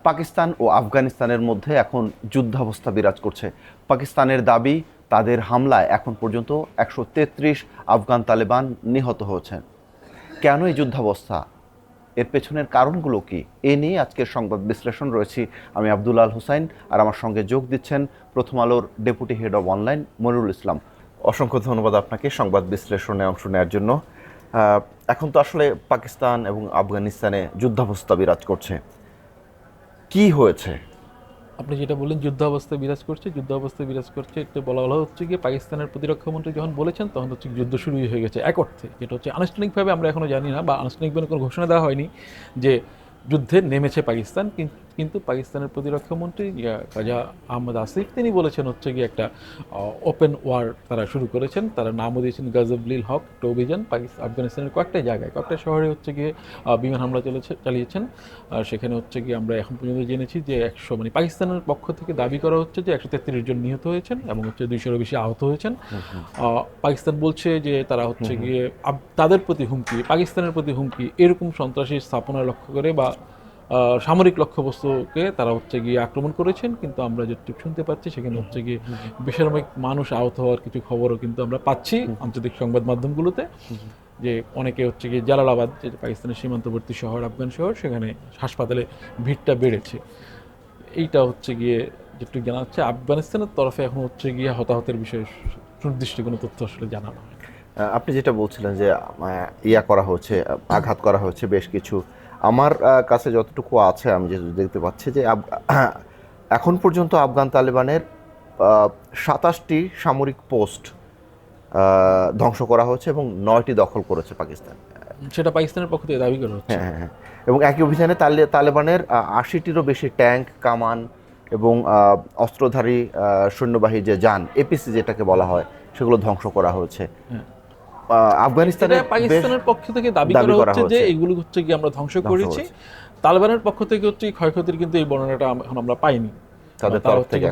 পাকিস্তান ও আফগানিস্তানের মধ্যে এখন যুদ্ধাবস্থা বিরাজ করছে। পাকিস্তানের দাবি, তাদের হামলায় এখন পর্যন্ত 133 আফগান তালেবান নিহত হয়েছেন। কেন এই যুদ্ধাবস্থা, এর পেছনের কারণগুলো কি, এ নিয়ে আজকের সংবাদ বিশ্লেষণ রয়েছি আমি আব্দুল আল হুসাইন, আর আমার সঙ্গে যোগ দিচ্ছেন প্রথম আলোর deputy head of online Monirul Islam. অসংখ্য ধন্যবাদ আপনাকে সংবাদ বিশ্লেষণে অংশ নেওয়ার জন্য। এখন তো আসলে পাকিস্তান এবং আফগানিস্তানে যুদ্ধাবস্থা বিরাজ করছে, কি হয়েছে? আপনি যেটা বললেন যুদ্ধাবস্থায় বিরাজ করছে এটা বলা হচ্ছে গিয়ে পাকিস্তানের প্রতিরক্ষামন্ত্রী যখন বলেছেন তখন হচ্ছে যুদ্ধ শুরুই হয়ে গেছে এক অর্থে, যেটা হচ্ছে আনুষ্ঠানিকভাবে আমরা এখনো জানি না বা আনুষ্ঠানিকভাবে কোনো ঘোষণা দেওয়া হয়নি যে যুদ্ধে নেমেছে পাকিস্তান, কিন্তু পাকিস্তানের প্রতিরক্ষামন্ত্রী খাজা আহমদ আসিফ তিনি বলেছেন হচ্ছে গিয়ে একটা ওপেন ওয়ার তারা শুরু করেছেন। তারা নামও দিয়েছেন গাজবলিল হক, একটা অভিযান আফগানিস্তানের কয়েকটা জায়গায়, কয়েকটা শহরে হচ্ছে গিয়ে বিমান হামলা চালিয়েছেন। সেখানে হচ্ছে গিয়ে আমরা এখন পর্যন্ত জেনেছি যে মানে পাকিস্তানের পক্ষ থেকে দাবি করা হচ্ছে যে 133 জন নিহত হয়েছেন এবং হচ্ছে 200-এরও বেশি আহত হয়েছেন। পাকিস্তান বলছে যে তারা হচ্ছে গিয়ে তাদের প্রতি হুমকি, পাকিস্তানের প্রতি হুমকি, এরকম সন্ত্রাসী স্থাপনা লক্ষ্য করে বা সামরিক লক্ষ্যবস্তুকে তারা হচ্ছে গিয়ে আক্রমণ করেছেন। কিন্তু আমরা যেটুকু শুনতে পাচ্ছি সেখানে হচ্ছে গিয়ে বেসামরিক মানুষ আহত হওয়ার কিছু খবরও কিন্তু আমরা পাচ্ছি আন্তর্জাতিক সংবাদ মাধ্যমগুলোতে, যে অনেকে হচ্ছে গিয়ে জালালাবাদ, যে পাকিস্তানের সীমান্তবর্তী শহর, আফগান শহর, সেখানে হাসপাতালে ভিড়টা বেড়েছে। এইটা হচ্ছে গিয়ে যেটুকু জানা যাচ্ছে। আফগানিস্তানের তরফে এখন হচ্ছে গিয়ে হতাহতের বিষয়ে সুনির্দিষ্ট কোনো তথ্য আসলে জানা নয়। আপনি যেটা বলছিলেন যে করা হচ্ছে, আঘাত করা হচ্ছে বেশ কিছু, আমার কাছে যতটুকু আছে আমি যে দেখতে পাচ্ছি যে এখন পর্যন্ত আফগান তালেবানের 27টি সামরিক পোস্ট ধ্বংস করা হয়েছে এবং 9টি দখল করেছে পাকিস্তান। সেটা পাকিস্তানের পক্ষ থেকে দাবি করা হচ্ছে। হ্যাঁ, হ্যাঁ, এবং একই অভিযানে তালেবানের 80টিরও বেশি ট্যাঙ্ক, কামান এবং অস্ত্রধারী সৈন্যবাহী যে যান, এপিসি যেটাকে বলা হয়, সেগুলো ধ্বংস করা হয়েছে। পাকিস্তানের পক্ষ থেকে দাবি করা হচ্ছে যে এগুলো হচ্ছে কি আমরা ধ্বংস করেছি। তালেবানের পক্ষ থেকে হচ্ছে ক্ষয়ক্ষতির কিন্তু এই বর্ণনাটা এখন আমরা পাইনি, তাদের তরফ থেকে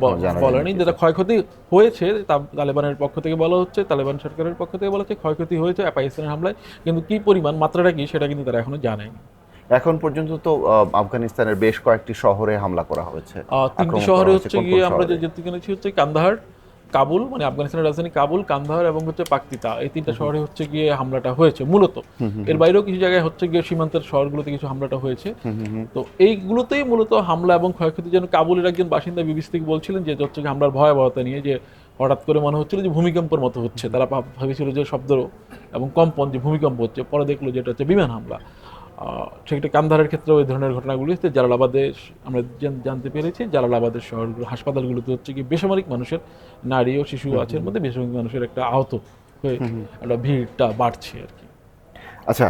বলেনি। যেটা ক্ষয়ক্ষতি হয়েছে তালেবানের পক্ষ থেকে বলা হচ্ছে, তালেবান সরকারের পক্ষ থেকে বলা হচ্ছে ক্ষয়ক্ষতি হয়েছে পাকিস্তানের হামলায়, কিন্তু কি পরিমাণ, মাত্রাটা কি, সেটা কিন্তু তারা এখনো জানায়নি। এখন পর্যন্ত তো আফগানিস্তানের বেশ কয়েকটি শহরে হামলা করা হয়েছে। 3টি শহরে হচ্ছে গিয়ে আমরা যে জেনেছি হচ্ছে কান্দাহার, কাবুল, মানে আফগানিস্তানের রাজধানী কাবুল, কান্দাহার এবং হচ্ছে পাকতিতা, এই 3টা শহরে হচ্ছে গিয়ে হামলাটা হয়েছে মূলত। এর বাইরেও কিছু জায়গায় হচ্ছে গিয়ে সীমান্তের শহরগুলোতে কিছু হামলাটা হয়েছে। তো এইগুলোতেই মূলত হামলা এবং ক্ষয়ক্ষতি। যেন কাবুলের একজন বাসিন্দা বিবিসি থেকে বলছিলেন যে হচ্ছে হামলার ভয়াবহতা নিয়ে, যে হঠাৎ করে মনে হচ্ছিল যে ভূমিকম্পের মতো হচ্ছে, তারা ভেবেছিল যে শব্দ এবং কম্পন, যে ভূমিকম্প হচ্ছে, পরে দেখলো যেটা হচ্ছে বিমান হামলা। সেটা কান্দাহারের ক্ষেত্রে ওই ধরনের ঘটনাগুলি হচ্ছে। জালালাবাদে আমরা জানতে পেরেছি, জালালাবাদের শহরগুলো, হাসপাতালগুলোতে হচ্ছে কি বেসামরিক মানুষের, নারী ও শিশু আছে এর মধ্যে, বেসামরিক মানুষের একটা আহত হয়ে একটা ভিড়টা বাড়ছে আর কি। আচ্ছা,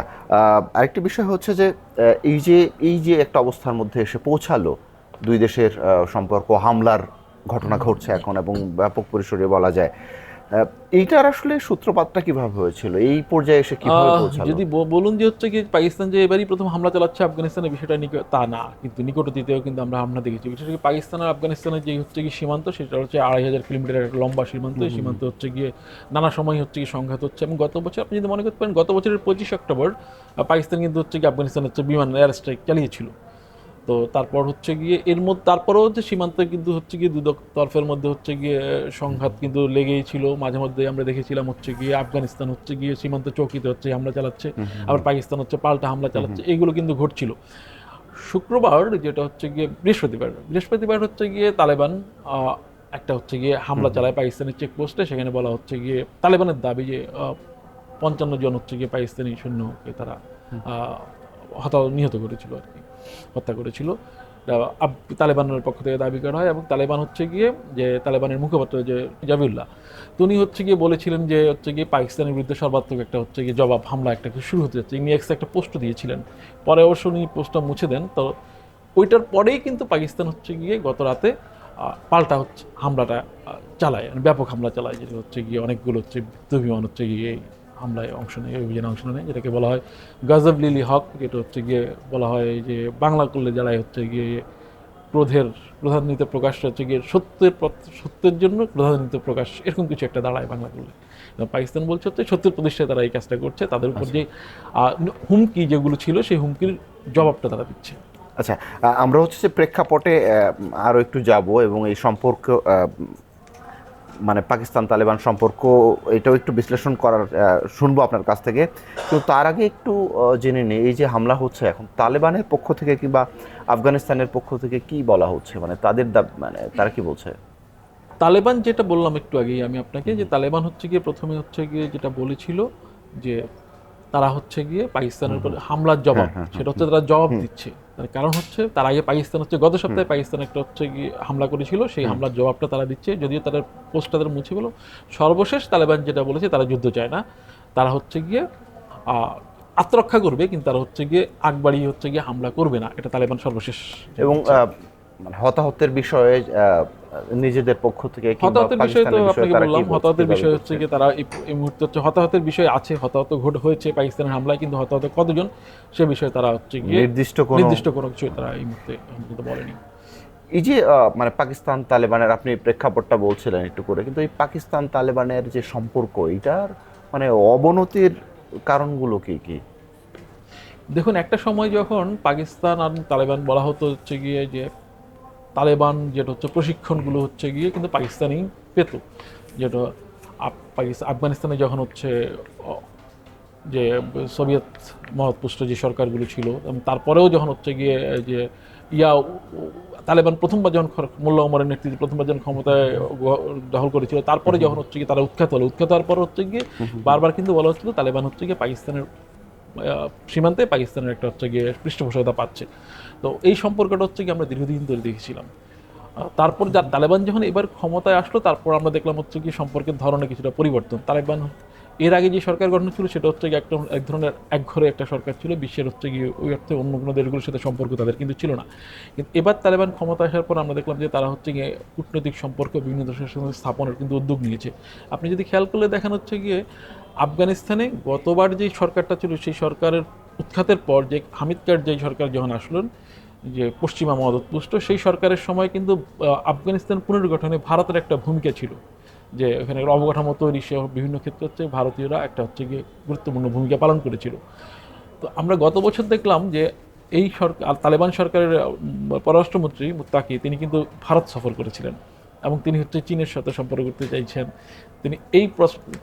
আরেকটি বিষয় হচ্ছে যে এই যে একটা অবস্থার মধ্যে এসে পৌঁছালো, দুই দেশের সম্পর্ক হামলার ঘটনা ঘটছে এখন এবং ব্যাপক পরিসরে বলা যায়, এইটার আসলে সূত্রপাতটা কিভাবে হয়েছিল, এই পর্যায়ে এসে কিভাবে পৌঁছালো? যদি বলুন যে হচ্ছে কি পাকিস্তান যে এবারই প্রথম হামলা চালাচ্ছে আফগানিস্তানের, বিষয়টা তা না, কিন্তু নিকট অতীতেও কিন্তু আমরা হামলা দেখেছি। বিশেষ করে পাকিস্তান আর আফগানিস্তানের যে হচ্ছে কি সীমান্ত, সেটা হচ্ছে 2500 কিলোমিটার একটা লম্বা সীমান্ত। এই সীমান্ত হচ্ছে গিয়ে নানা সময় হচ্ছে কি সংঘাত হচ্ছে। এবং গত বছর আপনি যদি মনে করতে পারেন, গত বছরের 25 অক্টোবর পাকিস্তান কিন্তু হচ্ছে কি আফগানিস্তান হচ্ছে বিমান এয়ার স্ট্রাইক চালিয়েছিল। তো তারপর হচ্ছে গিয়ে এর মধ্যে তারপরেও হচ্ছে সীমান্তে কিন্তু হচ্ছে গিয়ে দুই তরফের মধ্যে হচ্ছে গিয়ে সংঘাত কিন্তু লেগেই ছিল। মাঝে মধ্যে আমরা দেখেছিলাম হচ্ছে গিয়ে আফগানিস্তান হচ্ছে গিয়ে সীমান্ত চৌকিতে হচ্ছে হামলা চালাচ্ছে, আবার পাকিস্তান হচ্ছে পাল্টা হামলা চালাচ্ছে, এগুলো কিন্তু ঘটছিল। শুক্রবার, যেটা হচ্ছে গিয়ে বৃহস্পতিবার হচ্ছে গিয়ে তালেবান একটা হচ্ছে গিয়ে হামলা চালায় পাকিস্তানের চেকপোস্টে। সেখানে বলা হচ্ছে গিয়ে তালেবানের দাবি যে 55 জন হচ্ছে গিয়ে পাকিস্তানি সৈন্যকে তারা নিহত করেছিল আর কি, হত্যা করেছিল। তালেবানের পক্ষ থেকে দাবি করা হয়। এবং তালেবান হচ্ছে গিয়ে, যে তালেবানের মুখপাত্র যে জাবিউল্লাহ, তিনি হচ্ছে গিয়ে বলেছিলেন যে হচ্ছে গিয়ে পাকিস্তানের বিরুদ্ধে সর্বাত্মক একটা হচ্ছে গিয়ে জবাব হামলা একটা শুরু হতে যাচ্ছে। ইনি একটা পোস্ট দিয়েছিলেন, পরে অবশ্য উনি পোস্টটা মুছে দেন। তো ওইটার পরেই কিন্তু পাকিস্তান হচ্ছে গিয়ে গত রাতে পাল্টা হচ্ছে হামলাটা চালায়, ব্যাপক হামলা চালায়, যেটা হচ্ছে গিয়ে অনেকগুলো হচ্ছে যুদ্ধবিমান হচ্ছে গিয়ে হামলায় অংশ নেয়, অভিযানে অংশ নেয়, যেটাকে বলা হয় গাজবলিল হক। যেটা হচ্ছে গিয়ে বলা হয় যে বাংলা করলে যারাই হচ্ছে গিয়ে প্রধানিত প্রকাশ হচ্ছে গিয়ে সত্যের জন্য প্রধানিত প্রকাশ, এরকম কিছু একটা দাঁড়ায় বাংলা করলে। পাকিস্তান বলছে হচ্ছে সত্যের প্রতিষ্ঠায় তারা এই কাজটা করছে, তাদের উপর যে হুমকি যেগুলো ছিল সেই হুমকির জবাবটা তারা দিচ্ছে। আচ্ছা, আমরা হচ্ছে যে প্রেক্ষাপটে আরও একটু যাব এবং এই সম্পর্ক মানে পাকিস্তান তালেবান সম্পর্ক এটাও একটু বিশ্লেষণ করার শুনবো আপনার কাছ থেকে। তো তার আগে একটু জেনে নিই, এই যে হামলা হচ্ছে এখন তালেবানের পক্ষ থেকে কিংবা আফগানিস্তানের পক্ষ থেকে কি বলা হচ্ছে, মানে তাদের মানে তারা কি বলছে? তালেবান যেটা বললাম একটু আগেই আমি আপনাকে, যে তালেবান হচ্ছে গিয়ে প্রথমে হচ্ছে গিয়ে যেটা বলেছিল যে তারা হচ্ছে গিয়ে পাকিস্তানের উপর হামলার জবাব, সেটা হচ্ছে তারা জবাব দিচ্ছে। তার কারণ হচ্ছে তার আগে পাকিস্তান হচ্ছে গত সপ্তাহে পাকিস্তান একটা হচ্ছে গিয়ে হামলা করেছিল, সেই হামলার জবাবটা তারা দিচ্ছে, যদিও তাদের পোস্টটা তারা মুছে গেল। সর্বশেষ তালেবান যেটা বলেছে তারা যুদ্ধ চায় না, তারা হচ্ছে গিয়ে আত্মরক্ষা করবে, কিন্তু তারা হচ্ছে গিয়ে আগ বাড়িয়ে হচ্ছে গিয়ে হামলা করবে না, এটা তালেবান সর্বশেষ। এবং মানে হতাহতের বিষয়ে নিজেদের পক্ষ থেকে কিংবা হতাহতের বিষয়ে তো পাকিস্তানের বিষয়ে আপনাকে তারা কি বললাম, বলছে, হতাহতের কি দাবি বিষয় হচ্ছে করছে? গিয়ে তারা এই মুহূর্তে হচ্ছে হতাহতের বিষয় আছে, হতাহত হয়েছে পাকিস্তানের হামলায়, কিন্তু হতাহত কতজন সে বিষয়ে তারা হচ্ছে গিয়ে নির্দিষ্ট কোনো কিছু তারা এই মুহূর্তে কিন্তু বলেনি। এই যে মানে পাকিস্তান তালেবানের আপনি প্রেক্ষাপটটা বলছিলেন একটু করে, কিন্তু এই পাকিস্তান তালেবানের যে সম্পর্ক, এটার মানে অবনতির কারণগুলো কি কি? দেখুন, একটা সময় যখন পাকিস্তান আর তালেবান বলা হতো হচ্ছে গিয়ে যে তালেবান যেটা হচ্ছে প্রশিক্ষণগুলো হচ্ছে গিয়ে কিন্তু পাকিস্তানি পেত, যেটা আফগানিস্তানে যখন হচ্ছে যে সোভিয়েত মহাপুষ্ট যে সরকারগুলো ছিল, এবং তারপরেও যখন হচ্ছে গিয়ে যে ইয়া তালেবান প্রথমবার যখন মোল্লা ওমরের নেতৃত্বে প্রথমবার যখন ক্ষমতায় দখল করেছিল, তারপরে যখন হচ্ছে গিয়ে তারা উৎখাত হওয়ার পর হচ্ছে গিয়ে বারবার কিন্তু বলা হচ্ছিল তালেবান হচ্ছে গিয়ে পাকিস্তানের সীমান্তে পাকিস্তানের একটা হচ্ছে গিয়ে পৃষ্ঠপোষকতা পাচ্ছে। তো এই সম্পর্কটা হচ্ছে কি আমরা দীর্ঘদিন ধরে দেখেছিলাম। তারপর যার তালেবান যখন এবার ক্ষমতায় আসলো, তারপর আমরা দেখলাম হচ্ছে কি সম্পর্কের ধরনে কিছুটা পরিবর্তন। তালেবান এর আগে যে সরকার গঠন ছিল সেটা হচ্ছে একটা এক ধরনের একঘরে একটা সরকার ছিল, বিশ্বের হচ্ছে গিয়ে ওই অর্থে অন্য কোনো দেশগুলোর সাথে সম্পর্ক তাদের কিন্তু ছিল না। কিন্তু এবার তালেবান ক্ষমতা আসার পর আমরা দেখলাম যে তারা হচ্ছে গিয়ে কূটনৈতিক সম্পর্ক বিভিন্ন দেশের সঙ্গে স্থাপনের কিন্তু উদ্যোগ নিয়েছে। আপনি যদি খেয়াল করলে দেখেন হচ্ছে গিয়ে আফগানিস্তানে গতবার যে সরকারটা ছিল সেই সরকারের উৎখাতের পর যে হামিদ কারজাই সরকার যখন আসলেন, যে পশ্চিমা মদতপুষ্ট, সেই সরকারের সময় কিন্তু আফগানিস্তান পুনর্গঠনে ভারতের একটা ভূমিকা ছিল, যে এখানে অবকাঠামো তৈরি সহ বিভিন্ন ক্ষেত্রে হচ্ছে ভারতীয়রা একটা হচ্ছে গিয়ে গুরুত্বপূর্ণ ভূমিকা পালন করেছিল। তো আমরা গত বছর দেখলাম যে এই সরকার তালেবান সরকারের পররাষ্ট্রমন্ত্রী মুত্তাকি তিনি কিন্তু ভারত সফর করেছিলেন, এবং তিনি হচ্ছে চীনের সাথে সম্পর্ক করতে চাইছেন। তিনি এই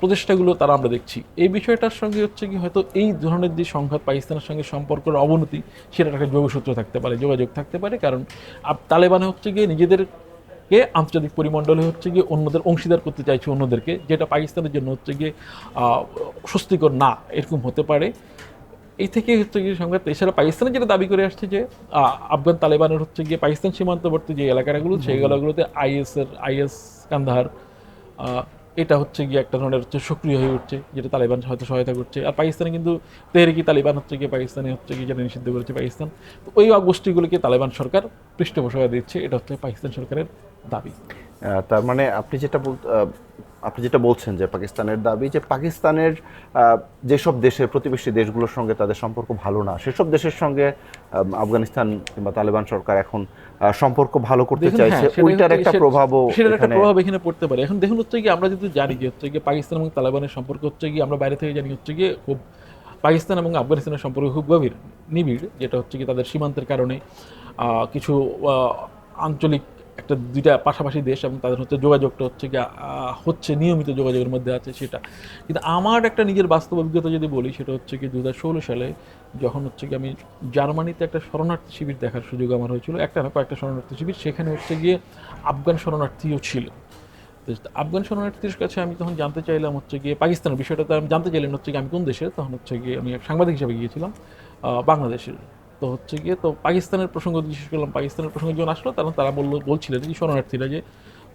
প্রচেষ্টাগুলো তারা আমরা দেখছি। এই বিষয়টার সঙ্গে হচ্ছে কি হয়তো এই ধরনের যে সংঘাত পাকিস্তানের সঙ্গে সম্পর্কের অবনতি, সেটার একটা যোগসূত্র থাকতে পারে, যোগাযোগ থাকতে পারে। কারণ তালেবানে হচ্ছে গিয়ে নিজেদেরকে আন্তর্জাতিক পরিমণ্ডলে হচ্ছে গিয়ে অন্যদের অংশীদার করতে চাইছে অন্যদেরকে, যেটা পাকিস্তানের জন্য হচ্ছে গিয়ে স্বস্তিকর না, এরকম হতে পারে। এই থেকে হচ্ছে গিয়ে সংঘাত। এছাড়া পাকিস্তানে যেটা দাবি করে আসছে যে আফগান তালেবানের হচ্ছে গিয়ে পাকিস্তান সীমান্তবর্তী যে এলাকাগুলো, সেই এলাকাগুলোতে আইএস কান্দাহার এটা হচ্ছে গিয়ে একটা ধরনের হচ্ছে সক্রিয় হয়ে উঠছে, যেটা তালেবান হয়তো সহায়তা করছে। আর পাকিস্তানে কিন্তু তেহরিকি তালিবান হচ্ছে গিয়ে পাকিস্তানে হচ্ছে গিয়ে যেটা নিষিদ্ধ করেছে পাকিস্তান, ওই গোষ্ঠীগুলোকে তালেবান সরকার পৃষ্ঠপোষকতা দিচ্ছে, এটা হচ্ছে পাকিস্তান সরকারের দাবি। তার মানে আপনি যেটা বলছেন যে পাকিস্তানের দাবি যে পাকিস্তানের যেসব দেশের প্রতিবেশী দেশগুলোর সঙ্গে তাদের সম্পর্ক ভালো না, সেসব দেশের সঙ্গে আফগানিস্তান কিংবা তালেবান সরকার এখন সম্পর্ক ভালো করতে চাইছে, ওইটার একটা প্রভাবও এখানে পড়তে পারে। এখন দেখুন হচ্ছে কি আমরা যদি জানি যে হচ্ছে গিয়ে পাকিস্তান এবং তালেবানের সম্পর্ক হচ্ছে গিয়ে, আমরা বাইরে থেকে জানি হচ্ছে গিয়ে খুব পাকিস্তান এবং আফগানিস্তানের সম্পর্ক খুব গভীর নিবিড়, যেটা হচ্ছে কি তাদের সীমান্তের কারণে কিছু আঞ্চলিক একটা দুইটা পাশাপাশি দেশ, এবং তাদের হচ্ছে যোগাযোগটা হচ্ছে কি হচ্ছে নিয়মিত যোগাযোগের মধ্যে আছে সেটা। কিন্তু আমার একটা নিজের বাস্তব অভিজ্ঞতা যদি বলি, সেটা হচ্ছে কি 2016 সালে যখন হচ্ছে কি আমি জার্মানিতে একটা শরণার্থী শিবির দেখার সুযোগ আমার হয়েছিল, একটা না কয়েকটা শরণার্থী শিবির, সেখানে হচ্ছে গিয়ে আফগান শরণার্থীও ছিল। তো আফগান শরণার্থীর কাছে আমি তখন জানতে চাইলাম হচ্ছে গিয়ে পাকিস্তানের বিষয়টা, তো আমি জানতে চাইলেন হচ্ছে গিয়ে আমি কোন দেশের, তখন হচ্ছে গিয়ে আমি সাংবাদিক হিসাবে গিয়েছিলাম বাংলাদেশের। তো হচ্ছে গিয়ে তো পাকিস্তানের প্রসঙ্গ জিজ্ঞেস করলাম, পাকিস্তানের প্রসঙ্গ যখন আসলো তখন তারা বলছিলেন যে শরণার্থীরা যে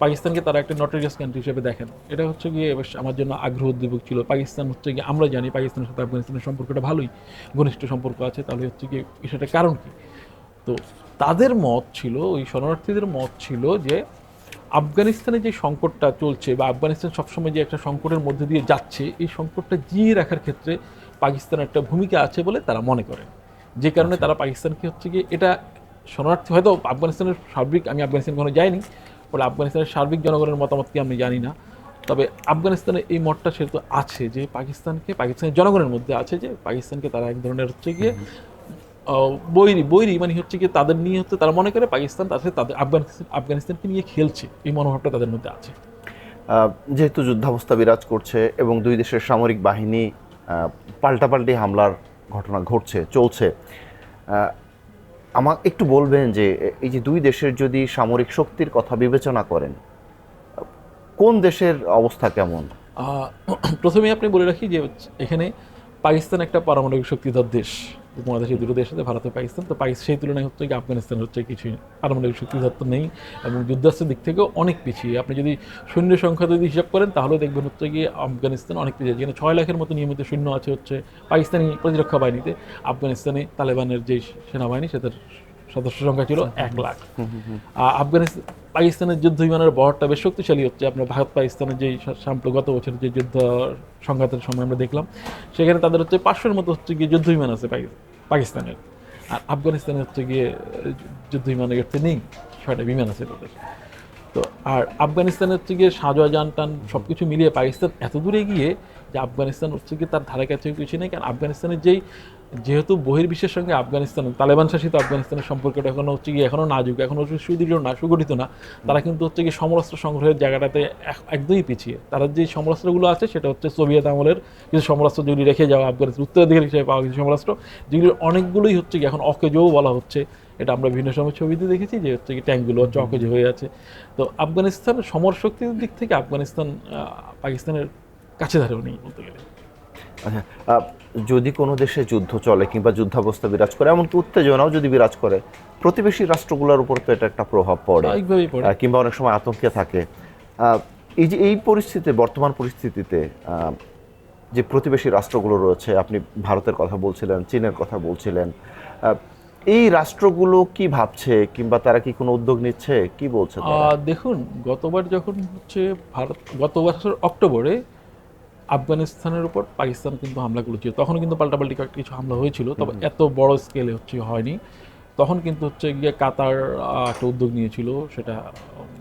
পাকিস্তানকে তারা একটা নটোরিয়াস কান্ট্রি হিসেবে দেখেন। এটা হচ্ছে গিয়ে বেশ আমার জন্য আগ্রহ উদ্দীপক ছিল। পাকিস্তান হচ্ছে গিয়ে আমরা জানি পাকিস্তানের সাথে আফগানিস্তানের সম্পর্কটা ভালোই ঘনিষ্ঠ সম্পর্ক আছে, তাহলে হচ্ছে গিয়ে সেটার কারণ কি? তো তাদের মত ছিল, ওই শরণার্থীদের মত ছিল যে আফগানিস্তানে যে সংকটটা চলছে বা আফগানিস্তান সবসময় যে একটা সংকটের মধ্যে দিয়ে যাচ্ছে, এই সংকটটা জিয়ে রাখার ক্ষেত্রে পাকিস্তানের একটা ভূমিকা আছে বলে তারা মনে করেন, যে কারণে তারা পাকিস্তানকে হচ্ছে গিয়ে এটা শরণার্থী হয়তো আফগানিস্তানের সার্বিক, আমি আফগানিস্তান কোনো যাইনি বলে আফগানিস্তানের সার্বিক জনগণের মতামত কি আমি জানি না, তবে আফগানিস্তানের এই মতটা সেহেতু আছে যে পাকিস্তানের জনগণের মধ্যে আছে যে পাকিস্তানকে তারা এক ধরনের হচ্ছে গিয়ে বৈরী মানে হচ্ছে কি তাদের নিয়ে হচ্ছে তারা মনে করে পাকিস্তান তাদের আফগানিস্তানকে নিয়ে খেলছে, এই মনোভাবটা তাদের মধ্যে আছে। যেহেতু যুদ্ধাবস্থা বিরাজ করছে এবং দুই দেশের সামরিক বাহিনী পাল্টাপাল্টি হামলার ঘটনা চলছে, আমার একটু বলবেন যে এই যে দুই দেশের যদি সামরিক শক্তির কথা বিবেচনা করেন, কোন দেশের অবস্থা কেমন? প্রথমেই আপনি বলে রাখি যে এখানে পাকিস্তান একটা পারমাণবিক শক্তিধর দেশ, উপমহাদেশের দুটো দেশ আছে, ভারত ও পাকিস্তান। তো সেই তুলনায় হচ্ছে কি আফগানিস্তান হচ্ছে কিছুই পারমাণবিক শক্তিধর তো নেই এবং যুদ্ধাস্ত্রের দিক থেকেও অনেক পিছিয়ে। আপনি যদি সৈন্য সংখ্যা যদি হিসাব করেন তাহলে দেখবেন হচ্ছে গিয়ে আফগানিস্তান অনেক পিছিয়ে, যেখানে 6 লাখের মতো নিয়মিত সৈন্য আছে হচ্ছে পাকিস্তানি প্রতিরক্ষা বাহিনীতে, আফগানিস্তানে তালেবানের যে সেনাবাহিনী সেটার সদস্য সংখ্যা ছিল 1 লাখ। পাকিস্তানের যুদ্ধ বিমানের বহরটা বেশ শক্তিশালী হচ্ছে। আপনার ভারত পাকিস্তানের যে গত বছর যে যুদ্ধ সংঘাতের সময় আমরা দেখলাম, সেখানে তাদের হচ্ছে 500-এর মতো হচ্ছে গিয়ে যুদ্ধ বিমান আছে পাকিস্তানের, আর আফগানিস্তানের হচ্ছে গিয়ে যুদ্ধ বিমানের ক্ষেত্রে নেই, 6টা বিমান আছে তাদের। তো আর আফগানিস্তানের হচ্ছে গিয়ে সাজোয়া যান টান সব কিছু মিলিয়ে পাকিস্তান এত দূরে গিয়ে যে আফগানিস্তান হচ্ছে গিয়ে তার ধারে কাছে কিছু নেই। কারণ আফগানিস্তানের যেহেতু বহির্বিশ্বের সঙ্গে আফগানিস্তান, তালেবান শাসিত আফগানিস্তানের সম্পর্কটা এখনো হচ্ছে গিয়ে এখনো নাজুক, এখনো সুদৃঢ় না, সুগঠিত না। তারা কিন্তু হচ্ছে গিয়ে সমরাস্ত্র সংগ্রহের জায়গাটাতে একদমই পিছিয়ে। তারা যে সমরাস্ত্রগুলো আছে সেটা হচ্ছে সোভিয়েত আমলের কিছু সমরাস্ত্র যেগুলি রেখে যাওয়া, আফগানিস্তান উত্তরাধিকার হিসেবে পাওয়া কিছু সমরাস্ত্র, যেগুলির অনেকগুলোই হচ্ছে গিয়ে এখন অকেজোও বলা হচ্ছে। এটা আমরা বিভিন্ন সময় ছবিতে দেখেছি যে হচ্ছে কি ট্যাঙ্কগুলো হচ্ছে অকেজো হয়ে আছে। তো আফগানিস্তান সমর শক্তির দিক থেকে আফগানিস্তান পাকিস্তানের কাছে ধারেও নেই বলতে গেলে। আচ্ছা, যদি কোনো দেশে যুদ্ধ চলে কিংবা যুদ্ধাবস্থা বিরাজ করে, এমনকি উত্তেজনাও যদি বিরাজ করে, প্রতিবেশী রাষ্ট্রগুলোর উপর তো এটা একটা প্রভাব পড়ে, কিংবা অনেক সময় আতঙ্কে থাকে। এই পরিস্থিতিতে, বর্তমান পরিস্থিতিতে যে প্রতিবেশী রাষ্ট্রগুলো রয়েছে, আপনি ভারতের কথা বলছিলেন, চীনের কথা বলছিলেন, এই রাষ্ট্রগুলো কি ভাবছে কিংবা তারা কি কোনো উদ্যোগ নিচ্ছে, কি বলছে? দেখুন, গতবার যখন হচ্ছে গত বছর অক্টোবরে আফগানিস্তানের উপর পাকিস্তান কিন্তু হামলা করেছিল, তখন কিন্তু পাল্টাপাল্টি কিছু হামলা হয়েছিল, তবে এত বড় স্কেলে হচ্ছে হয়নি। তখন কিন্তু হচ্ছে গিয়ে কাতার একটা উদ্যোগ নিয়েছিল, সেটা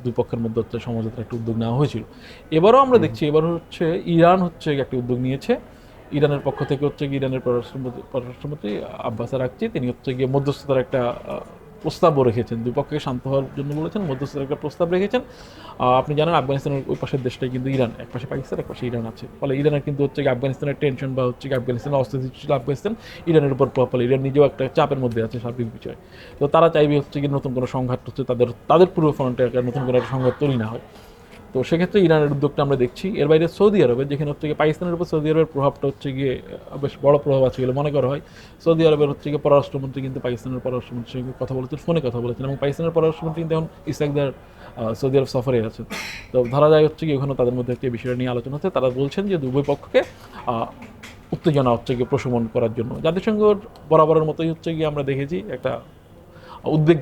দুই পক্ষের মধ্যে হচ্ছে সমঝোতার একটা উদ্যোগ নেওয়া হয়েছিল। এবারও আমরা দেখছি, এবার হচ্ছে ইরান হচ্ছে একটা উদ্যোগ নিয়েছে। ইরানের পক্ষ থেকে হচ্ছে গিয়ে ইরানের পররাষ্ট্রমন্ত্রী আব্বাস আরাকচি, তিনি হচ্ছে গিয়ে মধ্যস্থতার একটা প্রস্তাবও রেখেছেন, দুই পক্ষে শান্ত হওয়ার জন্য বলেছেন, মধ্যস্থতার একটা প্রস্তাব রেখেছেন। আপনি জানেন আফগানিস্তানের ওই পাশের দেশটাই কিন্তু ইরান, এক পাশে পাকিস্তান, এক পাশে ইরান আছে। ফলে ইরানের কিন্তু হচ্ছে আফগানিস্তানের টেনশন বা হচ্ছে আফগানিস্তানের অস্থিতিশীল আফগানিস্তান ইরানের উপর প্রভাব ফলে ইরান নিজেও একটা চাপের মধ্যে আছে সার্বিক বিষয়। তো তারা চাইবে হচ্ছে কি নতুন কোনো সংঘাত হচ্ছে তাদের পূর্ব ফ্রন্টে নতুন কোনো একটা সংঘাত তৈরি না হয়। তো সেক্ষেত্রে ইরানের উদ্যোগটা আমরা দেখছি। এর বাইরে সৌদি আরবে, যেখানে হচ্ছে গিয়ে পাকিস্তানের উপর সৌদি আরবের প্রভাবটা হচ্ছে গিয়ে বেশ বড় প্রভাব আছে বলে মনে করা হয়। সৌদি আরবের হচ্ছে গিয়ে পররাষ্ট্রমন্ত্রী কিন্তু পাকিস্তানের পররাষ্ট্রমন্ত্রীর সঙ্গে কথা বলেছেন, ফোনে কথা বলেছেন, এবং পাকিস্তানের পররাষ্ট্রমন্ত্রী কিন্তু এখন ইসরাকদার সৌদি আরব সফরে আছেন। তো ধরা যায় হচ্ছে কি ওখানে তাদের মধ্যে একটা বিষয়টা নিয়ে আলোচনা হচ্ছে। তারা বলছেন যে উভয় পক্ষকে উত্তেজনা হচ্ছে গিয়ে প্রশমন করার জন্য জাতিসংঘ বরাবরের মতোই হচ্ছে গিয়ে আমরা দেখেছি একটা উদ্বেগ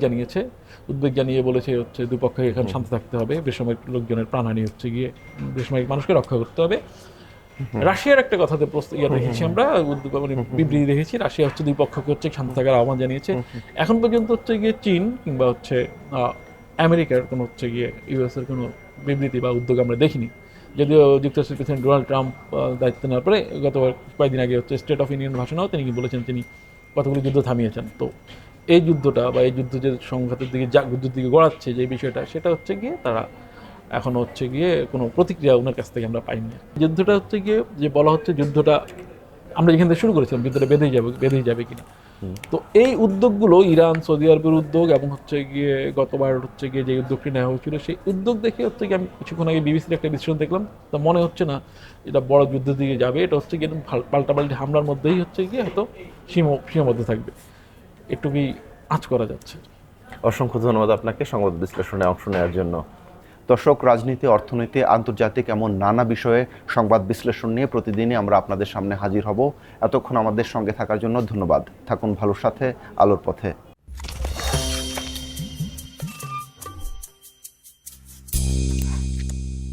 জানিয়ে বলেছে হচ্ছে দুপক্ষে এখানে শান্ত থাকতে হবে, বেসামরিক লোকজনের প্রাণহানি হচ্ছে গিয়ে বেসামরিক মানুষকে রক্ষা করতে হবে। রাশিয়ার একটা কথাতে দেখেছি আমরা, বিবৃতি দেখেছি, রাশিয়া হচ্ছে দুই পক্ষকে হচ্ছে শান্ত থাকার আহ্বান জানিয়েছে। এখন পর্যন্ত হচ্ছে গিয়ে চীন কিংবা হচ্ছে আমেরিকার কোনো হচ্ছে গিয়ে ইউএসের কোনো বিবৃতি বা উদ্যোগ আমরা দেখিনি। যদিও যুক্তরাষ্ট্রের প্রেসিডেন্ট ডোনাল্ড ট্রাম্প দায়িত্ব নেওয়ার পরে গত কয়েকদিন আগে হচ্ছে স্টেট অফ ইউনিয়ন ভাষণেও তিনি বলেছেন তিনি কতগুলি যুদ্ধ থামিয়েছেন। তো এই যুদ্ধটা বা এই যুদ্ধ যে সংঘাতের দিকে যুদ্ধের দিকে গড়াচ্ছে যে বিষয়টা, সেটা হচ্ছে গিয়ে তারা এখনো হচ্ছে গিয়ে কোনো প্রতিক্রিয়া ওনার কাছ থেকে আমরা পাইনি। যুদ্ধটা হচ্ছে গিয়ে যে বলা হচ্ছে যুদ্ধটা আমরা যেখান থেকে শুরু করেছিলাম যুদ্ধটা বেঁধেই যাবে কিনা। তো এই উদ্যোগগুলো ইরান, সৌদি আরবের উদ্যোগ এবং হচ্ছে গিয়ে গতবার হচ্ছে গিয়ে যে উদ্যোগটি নেওয়া হয়েছিল সেই উদ্যোগ দেখে হচ্ছে গিয়ে আমি কিছুক্ষণ আগে বিবিসির একটা বিশ্লেষণ দেখলাম, তা মনে হচ্ছে না এটা বড় যুদ্ধের দিকে যাবে। এটা হচ্ছে গিয়ে পাল্টাপাল্টি হামলার মধ্যেই হচ্ছে গিয়ে হয়তো সীমাবদ্ধ থাকবে, একটুকুই আঁচ করা যাচ্ছে। অসংখ্য ধন্যবাদ আপনাকে সংবাদ বিশ্লেষণে অংশ নেওয়ার জন্য। দর্শক, রাজনীতি, অর্থনীতি, আন্তর্জাতিক এমন নানা বিষয়ে সংবাদ বিশ্লেষণ নিয়ে প্রতিদিনই আমরা আপনাদের সামনে হাজির হব। এতক্ষণ আমাদের সঙ্গে থাকার জন্য ধন্যবাদ। থাকুন ভালোর সাথে, আলোর পথে।